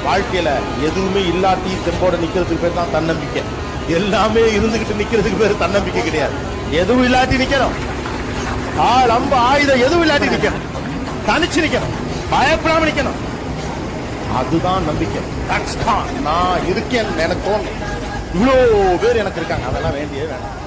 வாழ்க்கையில எதுவுமே இல்லாட்டி தெம்போட நிக்கிறதுக்கு பேர் தான் தன்னம்பிக்கை. எல்லாமே இருந்துகிட்டு நிக்கிறதுக்கு பேர் தன்னம்பிக்கை கிடையாது. எதுவும் இல்லாட்டி நிக்கணும். ஆள் அம்பு ஆயுதம் எதுவும் இல்லாட்டி நிக்கணும். தனிச்சு நிக்கணும், பயப்படாம நிக்கணும். அதுதான் நம்பிக்கை. நான் இருக்கேன் எனக்கு தோணும். இவ்வளோ பேர் எனக்கு இருக்காங்க, அதெல்லாம் வேண்டியே வேண்டாம்.